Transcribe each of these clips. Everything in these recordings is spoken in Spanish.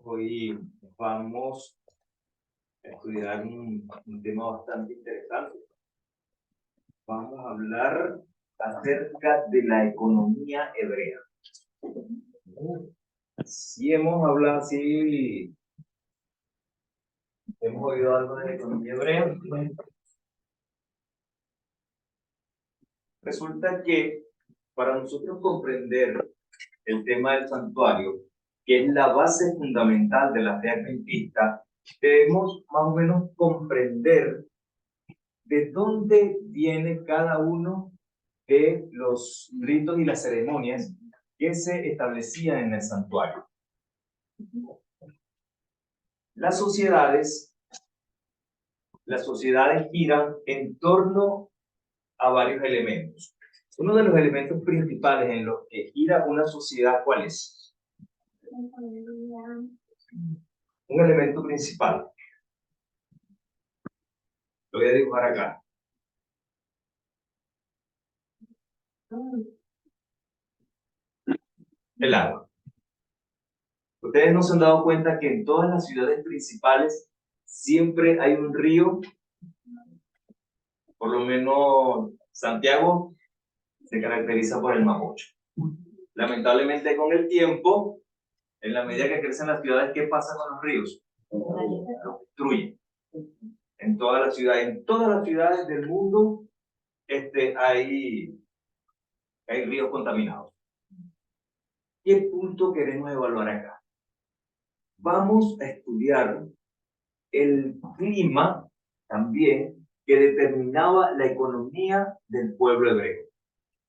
Hoy vamos a estudiar un tema bastante interesante. Vamos a hablar acerca de la economía hebrea. Sí hemos hablado, sí hemos oído algo de la economía hebrea. Resulta que para nosotros comprender el tema del santuario, que es la base fundamental de la fe adventista, debemos más o menos comprender de dónde viene cada uno de los ritos y las ceremonias que se establecían en el santuario. Las sociedades giran en torno a varios elementos. Uno de los elementos principales en los que gira una sociedad, ¿cuál es? Un elemento principal. Lo voy a dibujar acá. El agua. Ustedes no se han dado cuenta que en todas las ciudades principales siempre hay un río. Por lo menos Santiago se caracteriza por el Mapocho. Lamentablemente con el tiempo, en la medida que crecen las ciudades, ¿qué pasa con los ríos? Los destruyen. En todas las ciudades del mundo hay ríos contaminados. ¿Qué punto queremos evaluar acá? Vamos a estudiar el clima también que determinaba la economía del pueblo hebreo.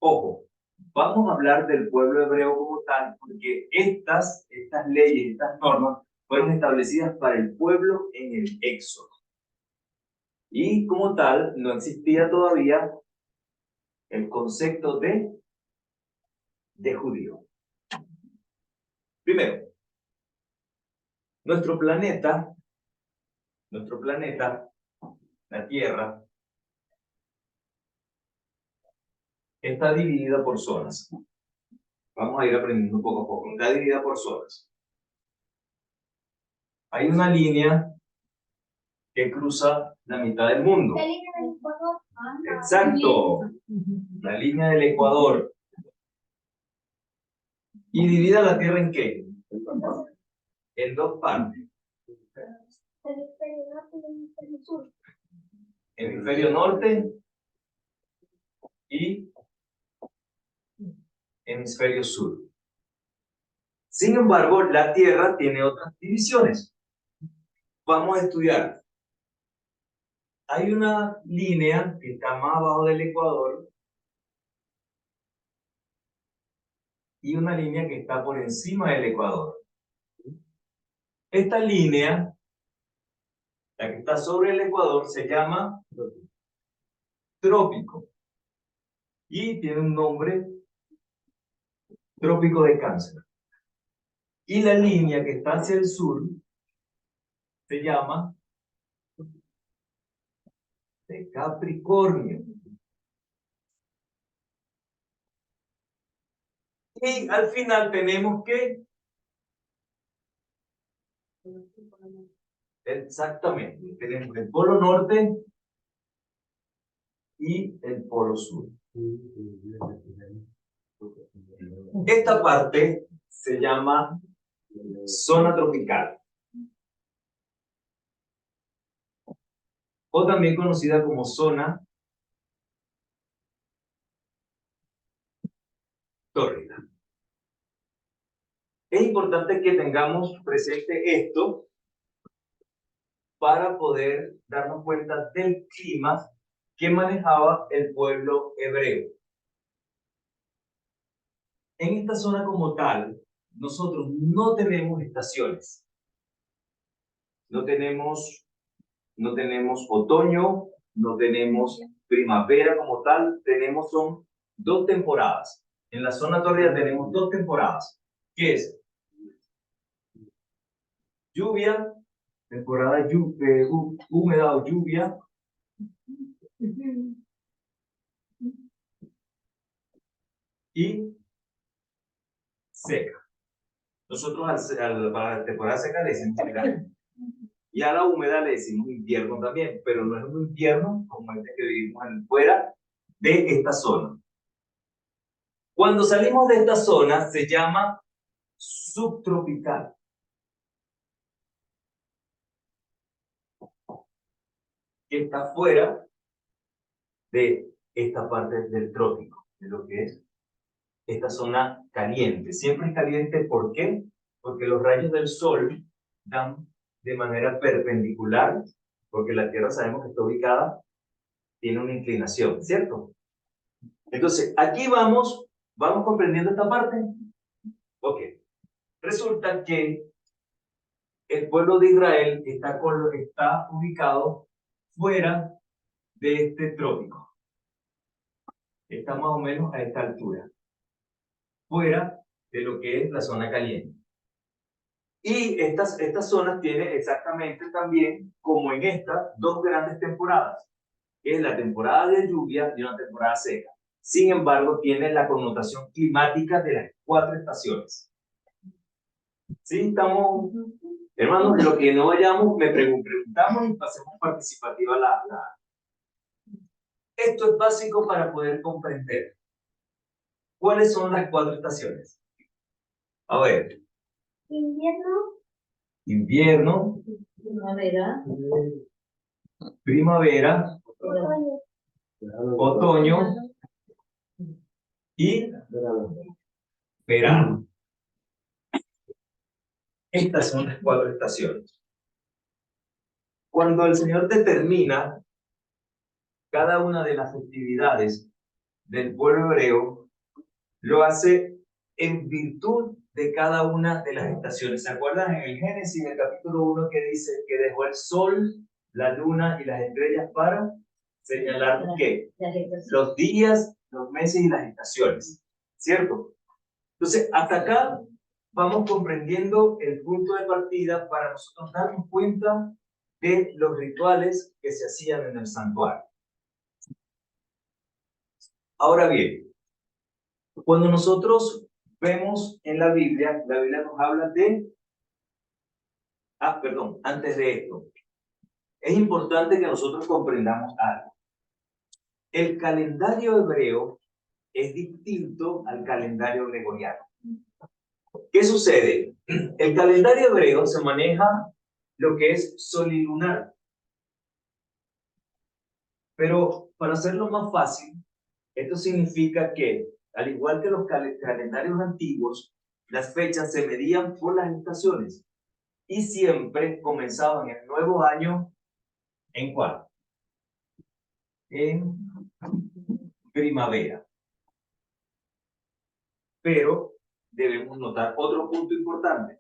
Ojo, vamos a hablar del pueblo hebreo como tal, porque estas leyes, estas normas, fueron establecidas para el pueblo en el Éxodo. Y como tal, no existía todavía el concepto de judío. Primero, nuestro planeta, la Tierra, está dividida por zonas. Vamos a ir aprendiendo poco a poco. Está dividida por zonas. Hay una línea que cruza la mitad del mundo. ¿La línea del Ecuador? Exacto. La línea del Ecuador. ¿Y divide la Tierra en qué? En dos partes. Hemisferio norte y hemisferio sur. Hemisferio norte y hemisferio sur. Sin embargo, la Tierra tiene otras divisiones. Vamos a estudiar. Hay una línea que está más abajo del Ecuador y una línea que está por encima del Ecuador. Esta línea, la que está sobre el Ecuador, se llama trópico y tiene un nombre, trópico de Cáncer. Y la línea que está hacia el sur se llama de Capricornio. Y al final tenemos que... Exactamente, tenemos el polo norte y el polo sur. Esta parte se llama zona tropical, o también conocida como zona tórrida. Es importante que tengamos presente esto para poder darnos cuenta del clima que manejaba el pueblo hebreo. En esta zona como tal, nosotros no tenemos estaciones. No tenemos otoño, no tenemos primavera como tal, son dos temporadas. En la zona tórrida tenemos dos temporadas, que es lluvia, temporada húmeda o lluvia, y seca. Nosotros para la temporada seca le decimos verano. Y a la húmeda le decimos invierno también, pero no es un invierno como este que vivimos fuera de esta zona. Cuando salimos de esta zona se llama subtropical. Que está fuera de esta parte del trópico, de lo que es esta zona caliente. Siempre es caliente, ¿por qué? Porque los rayos del sol dan de manera perpendicular, porque la Tierra sabemos que está ubicada, tiene una inclinación, ¿cierto? Entonces, aquí vamos comprendiendo esta parte. Ok. Resulta que el pueblo de Israel está ubicado fuera de este trópico. Está más o menos a esta altura. Fuera de lo que es la zona caliente. Y estas zonas tienen exactamente también, como en esta, dos grandes temporadas, que es la temporada de lluvia y una temporada seca. Sin embargo, tiene la connotación climática de las 4 estaciones. ¿Sí? Estamos, hermanos, de lo que no vayamos, preguntamos y pasemos participativa Esto es básico para poder comprender. ¿Cuáles son las 4 estaciones? A ver. Invierno. Primavera. Otoño. Y verano. Estas son las 4 estaciones. Cuando el Señor determina cada una de las festividades del pueblo hebreo, lo hace en virtud de cada una de las estaciones. ¿Se acuerdan en el Génesis, en el capítulo 1, que dice que dejó el sol, la luna y las estrellas para señalar qué? Los días, los meses y las estaciones, ¿cierto? Entonces, hasta acá vamos comprendiendo el punto de partida para nosotros darnos cuenta de los rituales que se hacían en el santuario. Ahora bien, cuando nosotros vemos en la Biblia nos habla de... antes de esto, es importante que nosotros comprendamos algo. El calendario hebreo es distinto al calendario gregoriano. ¿Qué sucede? El calendario hebreo se maneja lo que es sol y lunar. Pero para hacerlo más fácil, esto significa que, al igual que los calendarios antiguos, las fechas se medían por las estaciones y siempre comenzaban el nuevo año ¿en cuál? En primavera. Pero debemos notar otro punto importante.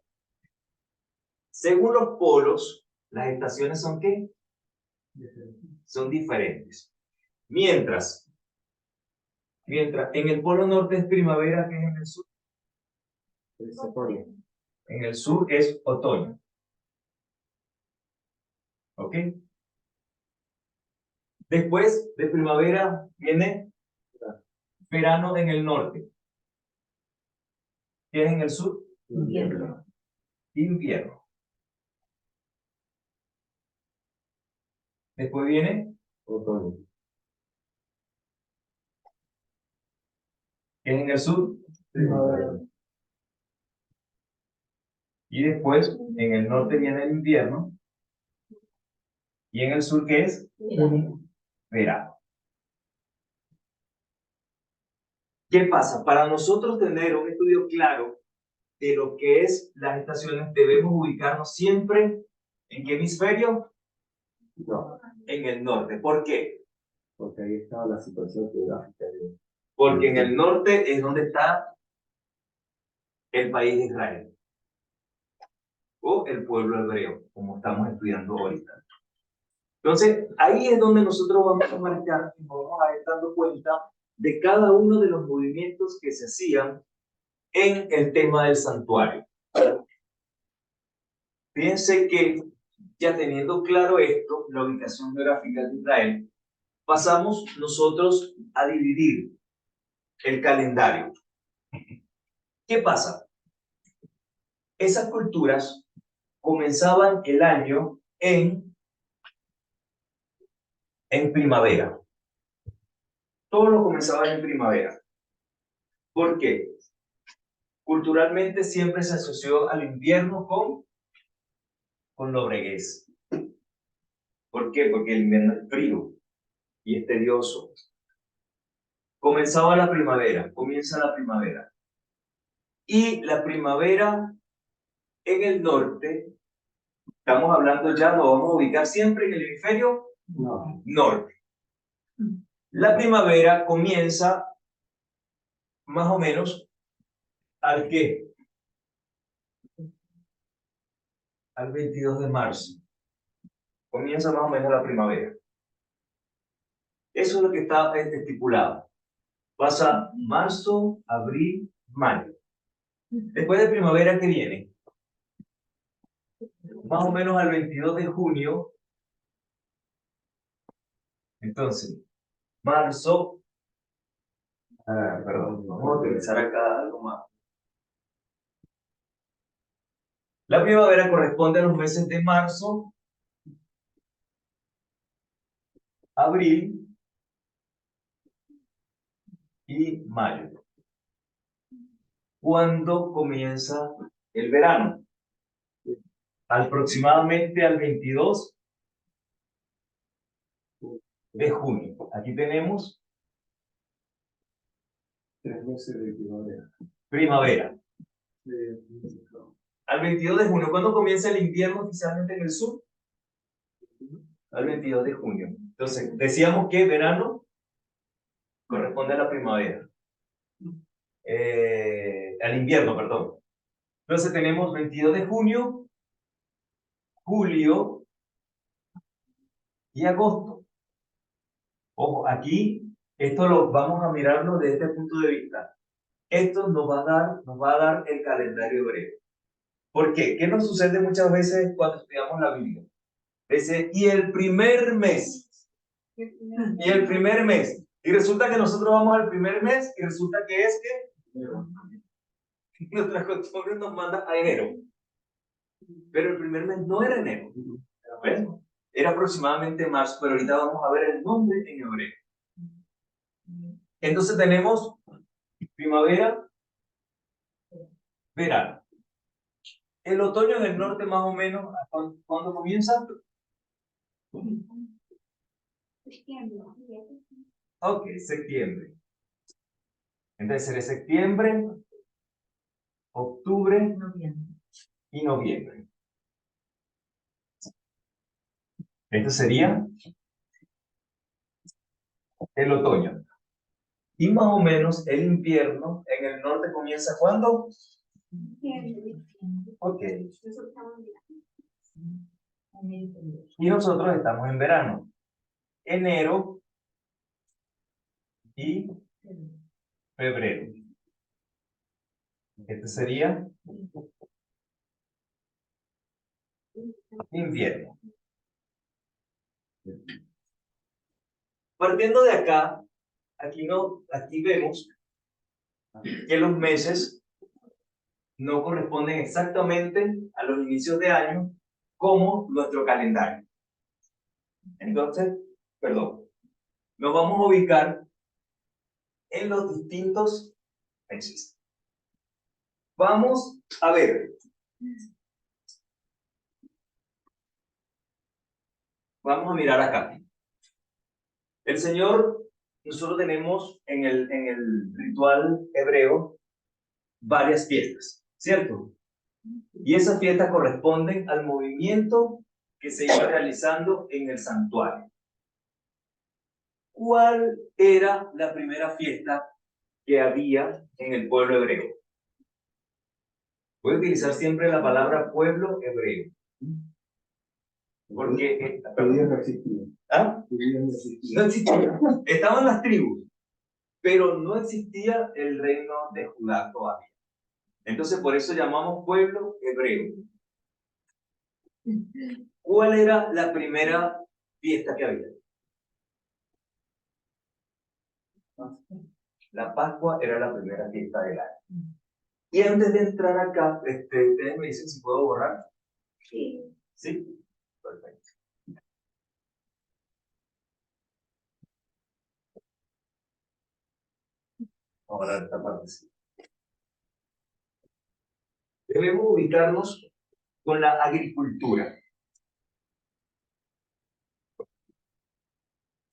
Según los polos, las estaciones son ¿qué? Son diferentes. Mientras en el polo norte es primavera, que es en el sur. Es otoño. En el sur es otoño. ¿Ok? Después de primavera viene verano en el norte. ¿Qué es en el sur? Invierno. Invierno. Después viene otoño. ¿Qué es en el sur? Primavera. Y después en el norte viene el invierno. ¿Y en el sur qué es? Verano. ¿Qué pasa? Para nosotros tener un estudio claro de lo que es las estaciones, debemos ubicarnos siempre ¿en qué hemisferio? No. En el norte. ¿Por qué? Porque ahí está la situación geográfica. Porque en el norte es donde está el país de Israel. O el pueblo hebreo, como estamos estudiando ahorita. Entonces, ahí es donde nosotros vamos a marcar y nos vamos a ir dando cuenta de cada uno de los movimientos que se hacían en el tema del santuario. Fíjense que ya teniendo claro esto, la ubicación geográfica de Israel, pasamos nosotros a dividir el calendario. ¿Qué pasa? Esas culturas comenzaban el año en primavera. Todo lo comenzaban en primavera. ¿Por qué? Culturalmente siempre se asoció al invierno con lobreguez. ¿Por qué? Porque el invierno es frío y es tedioso. Comenzaba la primavera, comienza la primavera. Y la primavera en el norte, estamos hablando ya, lo vamos a ubicar siempre en el hemisferio norte. La primavera comienza más o menos ¿al qué? Al 22 de marzo. Comienza más o menos la primavera. Eso es lo que está estipulado. Pasa marzo, abril, mayo. Después de primavera, ¿qué viene? Más o menos al 22 de junio. Entonces, marzo, perdón, vamos a utilizar acá algo más. La primavera corresponde a los meses de marzo, abril y mayo. ¿Cuándo comienza el verano? Aproximadamente al 22 de junio. Aquí tenemos 3 meses de primavera. Primavera. Al 22 de junio. ¿Cuándo comienza el invierno oficialmente en el sur? Al 22 de junio. Entonces, decíamos que verano corresponde a la primavera. Al invierno, perdón. Entonces tenemos 22 de junio, julio y agosto. Ojo, aquí, esto lo vamos a mirarlo desde este punto de vista. Esto nos va a dar el calendario hebreo. ¿Por qué? ¿Qué nos sucede muchas veces cuando estudiamos la Biblia? Dice, y el primer mes. Y el primer mes. Y resulta que nosotros vamos al primer mes y resulta que es que nuestra costumbre nos manda a enero. Pero el primer mes no era enero. ¿Ves? Era aproximadamente marzo, pero ahorita vamos a ver el nombre en hebreo. Entonces tenemos primavera, verano. El otoño en el norte más o menos, ¿cuándo comienza? Septiembre. Ok, septiembre. Entonces sería septiembre, octubre y noviembre. Esto sería el otoño. Y más o menos el invierno en el norte comienza ¿cuándo? Ok. Y nosotros estamos en verano. Enero y febrero. Este sería invierno. Partiendo de acá, aquí vemos que los meses no corresponden exactamente a los inicios de año como nuestro calendario. Entonces, nos vamos a ubicar en los distintos meses. Vamos a ver. Vamos a mirar acá. El Señor, nosotros tenemos en el ritual hebreo varias fiestas, ¿cierto? Y esas fiestas corresponden al movimiento que se iba realizando en el santuario. ¿Cuál era la primera fiesta que había en el pueblo hebreo? Voy a utilizar siempre la palabra pueblo hebreo. Porque Judíos no existían. ¿Ah? Judíos no existían. No existía. Estaban las tribus, pero no existía el reino de Judá todavía. Entonces, por eso llamamos pueblo hebreo. ¿Cuál era la primera fiesta que había? La Pascua era la primera fiesta del año. Y antes de entrar acá, ustedes me dicen si puedo borrar. Sí. ¿Sí? Perfecto. Vamos a borrar esta parte. Sí. Debemos ubicarnos con la agricultura.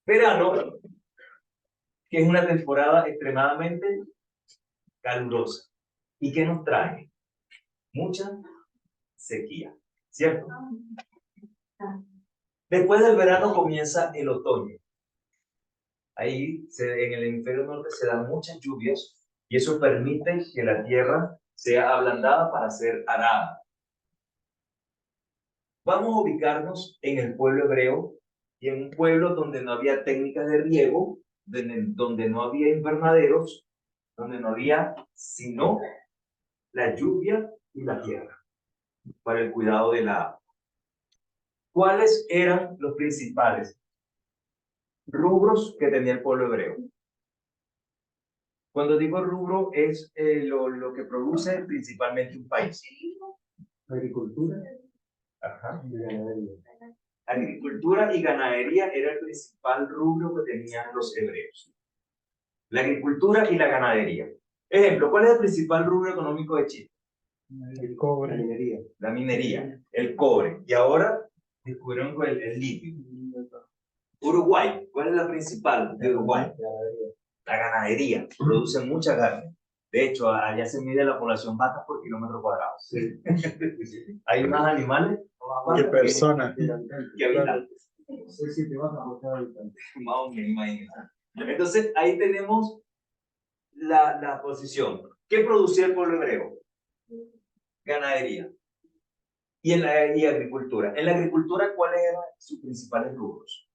Verano, que es una temporada extremadamente calurosa. ¿Y qué nos trae? Mucha sequía, ¿cierto? Después del verano comienza el otoño. Ahí en el hemisferio norte se dan muchas lluvias y eso permite que la tierra sea ablandada para ser arada. Vamos a ubicarnos en el pueblo hebreo y en un pueblo donde no había técnicas de riego, donde no había invernaderos, donde no había sino la lluvia y la tierra para el cuidado de la agua. ¿Cuáles eran los principales rubros que tenía el pueblo hebreo? Cuando digo rubro es lo que produce principalmente un país. Agricultura Ajá. y ganadería. Agricultura y ganadería era el principal rubro que tenían los hebreos. La agricultura y la ganadería. Ejemplo, ¿cuál es el principal rubro económico de Chile? El cobre. La minería. La minería, el cobre. Y ahora descubrieron el litio. Uruguay, ¿cuál es la principal de Uruguay? La ganadería. Producen mucha carne. De hecho, allá se mide la población vacas por kilómetro cuadrado. Sí. Hay más animales ¿Qué personas? que habitantes. 6-7 vacas por cada habitante. Más o menos, imagínense. Entonces, ahí tenemos la posición. ¿Qué producía el pueblo hebreo? Ganadería. Y agricultura. En la agricultura, ¿cuáles eran sus principales rubros?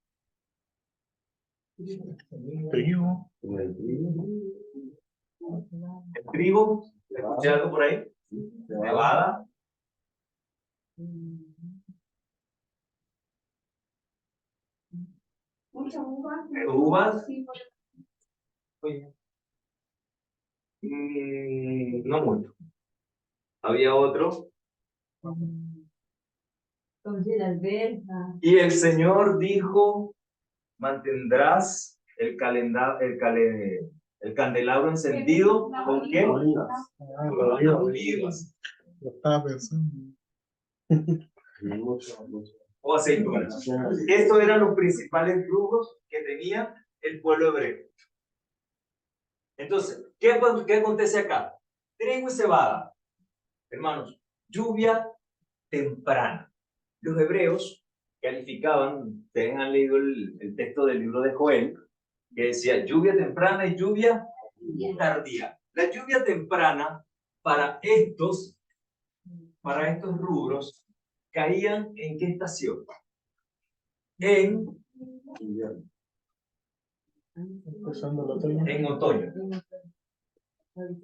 Trigo. El trigo. ¿Escuché algo por ahí? Cebada. Muchas uvas. Uvas. Sí, No mucho. Había otro. Entonces, las velas. Y el Señor dijo, mantendrás el candelabro encendido, ¿con qué? Olivas. Con las olivas. Lo estaba pensando. Mucho. O aceitunas. Estos eran los principales rubros que tenía el pueblo hebreo. Entonces, ¿qué acontece acá? Trigo y cebada. Hermanos, lluvia temprana. Los hebreos calificaban, ustedes han leído el texto del libro de Joel, que decía lluvia temprana y lluvia tardía. La lluvia temprana para estos rubros caían ¿en qué estación? En otoño.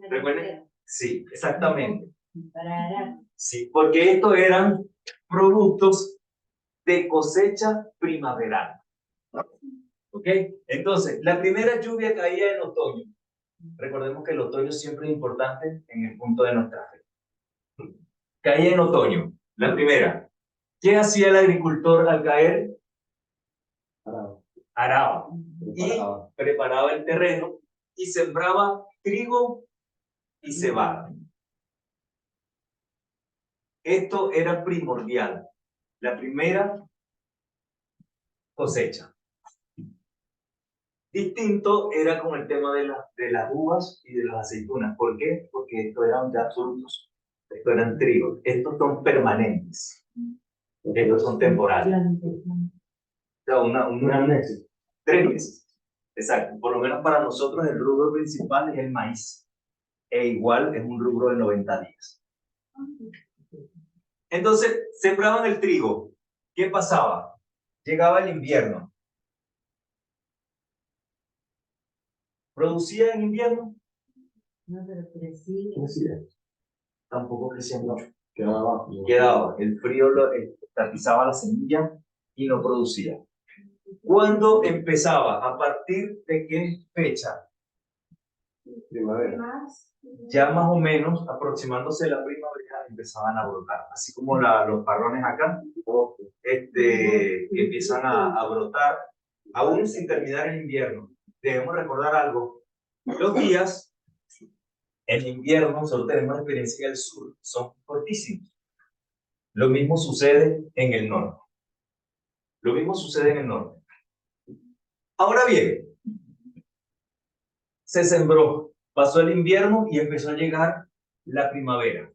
¿Recuerden? Sí, exactamente. Sí, porque estos eran productos de cosecha primaveral. ¿Ok? Entonces, la primera lluvia caía en otoño. Recordemos que el otoño siempre es importante en el punto de nuestra fe. Caía en otoño. La primera. ¿Qué hacía el agricultor al caer? Araba. Y preparaba el terreno y sembraba trigo y cebada. Esto era primordial. La primera cosecha. Distinto era con el tema de las uvas y de las aceitunas. ¿Por qué? Porque estos eran ya frutos. Estos eran trigos. Estos son permanentes. Estos son temporales. O sea, unos meses. 3 meses. Exacto. Por lo menos para nosotros el rubro principal es el maíz. E igual es un rubro de 90 días. Entonces, sembraban el trigo. ¿Qué pasaba? Llegaba el invierno. ¿Producía en invierno? No, pero crecía. Tampoco crecía mucho. Quedaba. El frío tapizaba la semilla y no producía. ¿Cuándo empezaba? ¿A partir de qué fecha? Primavera. ya más o menos aproximándose la primavera empezaban a brotar, así como los parrones acá, que empiezan a brotar, aún sin terminar el invierno. Debemos recordar algo, los días en invierno, nosotros tenemos experiencia en el sur, son cortísimos. Lo mismo sucede en el norte. Lo mismo sucede en el norte. Ahora bien, se sembró, pasó el invierno y empezó a llegar la primavera.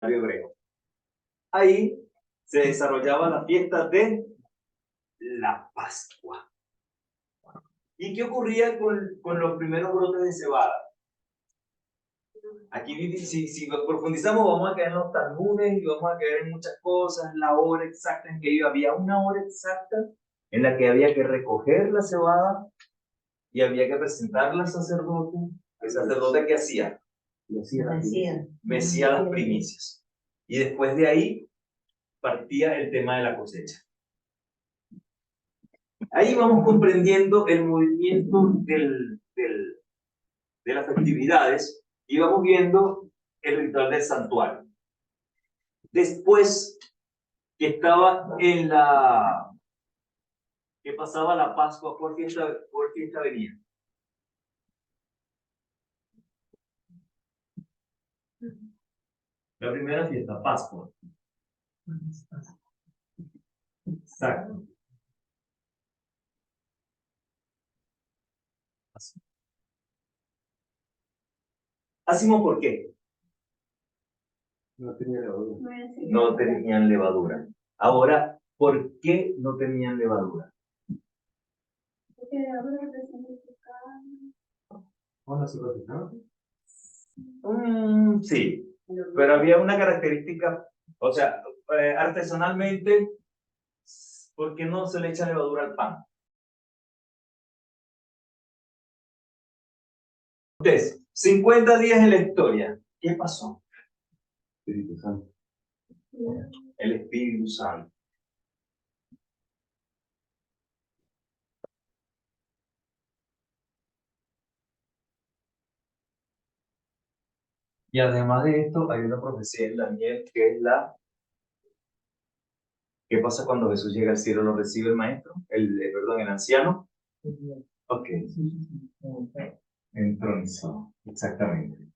Hebreo. Ahí se desarrollaba la fiesta de la Pascua. ¿Y qué ocurría con los primeros brotes de cebada? Aquí, si profundizamos, vamos a caer en los talmudes y vamos a caer en muchas cosas, la hora exacta en que iba. Había una hora exacta en la que había que recoger la cebada y había que presentarla al sacerdote. ¿El sacerdote qué hacía? Mecía las primicias. Y después de ahí partía el tema de la cosecha. Ahí vamos comprendiendo el movimiento de las festividades y vamos viendo el ritual del santuario. Después que estaba que pasaba la Pascua, ¿por fiesta venía? La primera fiesta, Pascua. Exacto. ¿Hacemos por qué? No tenía levadura. No tenían levadura. Ahora, ¿por qué no tenían levadura? Porque la levadura representa el pecado. ¿Ahora se practicaba? Sí, pero había una característica, o sea, artesanalmente, ¿por qué no se le echa levadura al pan? Entonces, 50 días en la historia, ¿qué pasó? Espíritu Santo. El Espíritu Santo. Y además de esto, hay una profecía en Daniel que es ¿qué pasa cuando Jesús llega al cielo? ¿Lo recibe el maestro? Perdón, el anciano. Ok. Entronizado. Exactamente.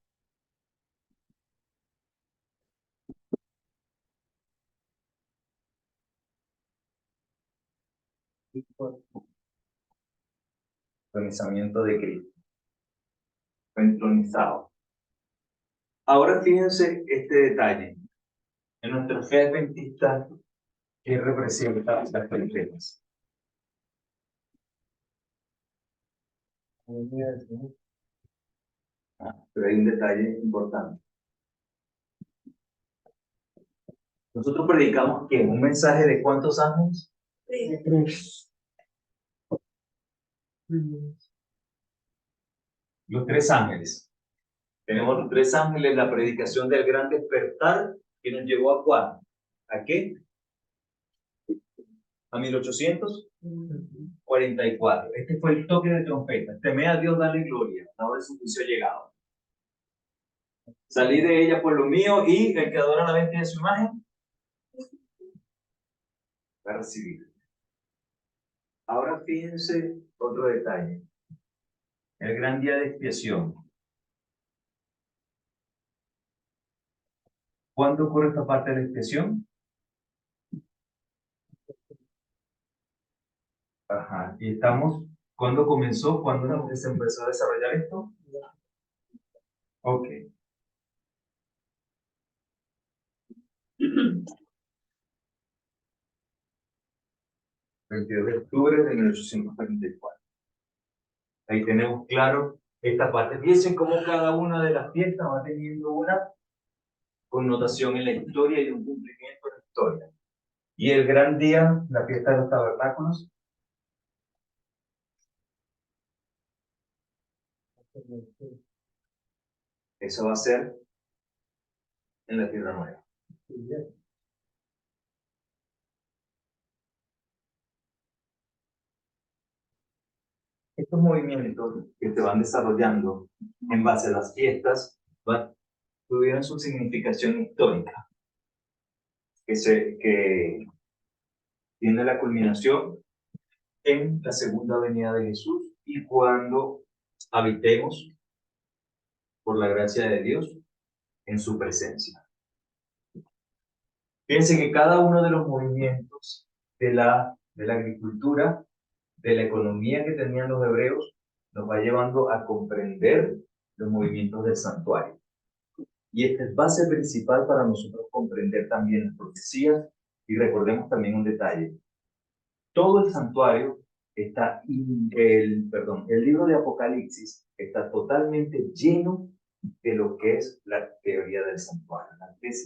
Entronizamiento de Cristo. Entronizado. Ahora fíjense este detalle. En nuestra fe adventista, ¿qué representa las trompetas? Pero hay un detalle importante. Nosotros predicamos que un mensaje de ¿cuántos ángeles? Tres. Los tres ángeles. Tenemos los tres ángeles, la predicación del gran despertar que nos llevó a ¿cuándo? ¿A qué? a 1844. Este fue el toque de trompeta. Temed a Dios, dale gloria. La hora de su juicio ha llegado. Salí de ella por lo mío y el que adora la bestia de su imagen va a recibir. Ahora fíjense otro detalle. El gran día de expiación. ¿Cuándo ocurre esta parte de la expiación? Ajá, y estamos, ¿cuándo comenzó? ¿Cuándo se empezó a desarrollar esto? Ok. 22 de octubre de 1844. Ahí tenemos claro esta parte. Fíjense cómo cada una de las fiestas va teniendo una connotación en la historia y un cumplimiento en la historia. Y el gran día, la fiesta de los tabernáculos, eso va a ser en la Tierra Nueva. Estos movimientos que se van desarrollando en base a las fiestas tuvieron su significación histórica, que tiene la culminación en la segunda venida de Jesús y cuando habitemos, por la gracia de Dios, en su presencia. Fíjense que cada uno de los movimientos de la agricultura, de la economía que tenían los hebreos, nos va llevando a comprender los movimientos del santuario. Y esta es base principal para nosotros comprender también las profecías. Y recordemos también un detalle. Todo el santuario está, el libro de Apocalipsis está totalmente lleno de lo que es la teoría del santuario,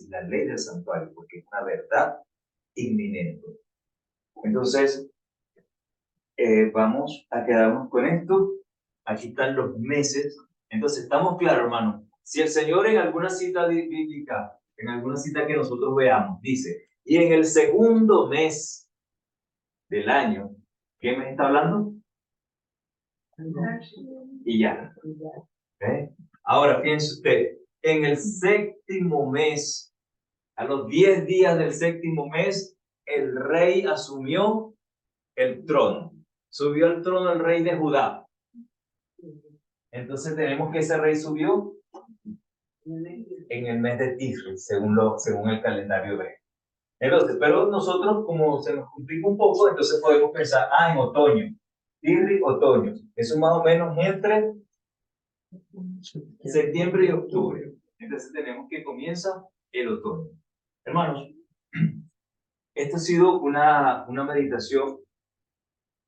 la ley del santuario, porque es una verdad inminente. Entonces, vamos a quedarnos con esto. Aquí están los meses. Entonces, estamos claros, hermano. Si el Señor en alguna cita bíblica, en alguna cita que nosotros veamos, dice, y en el segundo mes del año, ¿qué mes está hablando? Y ya. ¿Okay? Ahora, fíjense usted, en el séptimo mes, a los 10 días del séptimo mes, el rey asumió el trono. Subió al trono el rey de Judá. Entonces tenemos que ese rey subió en el mes de Tisri, según el calendario hebreo. Entonces, pero nosotros, como se nos complica un poco, entonces podemos pensar, en otoño. Tisri, otoño. Eso más o menos entre septiembre y octubre. Entonces tenemos que comienza el otoño. Hermanos, esta ha sido una meditación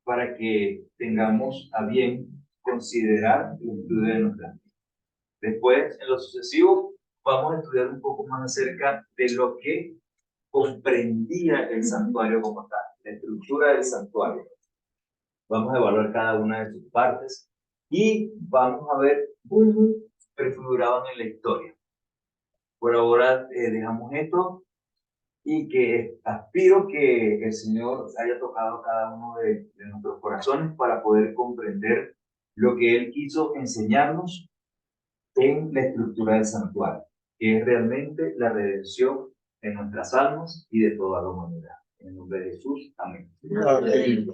para que tengamos a bien considerar el estudio de nuestra vida. Después, en lo sucesivo, vamos a estudiar un poco más acerca de lo que comprendía el santuario como tal, la estructura del santuario. Vamos a evaluar cada una de sus partes y vamos a ver cómo prefiguraban en la historia. Por ahora dejamos esto y que aspiro que el Señor haya tocado cada uno de nuestros corazones para poder comprender lo que Él quiso enseñarnos en la estructura del santuario, que es realmente la redención de nuestras almas y de toda la humanidad. En el nombre de Jesús, amén. Amén.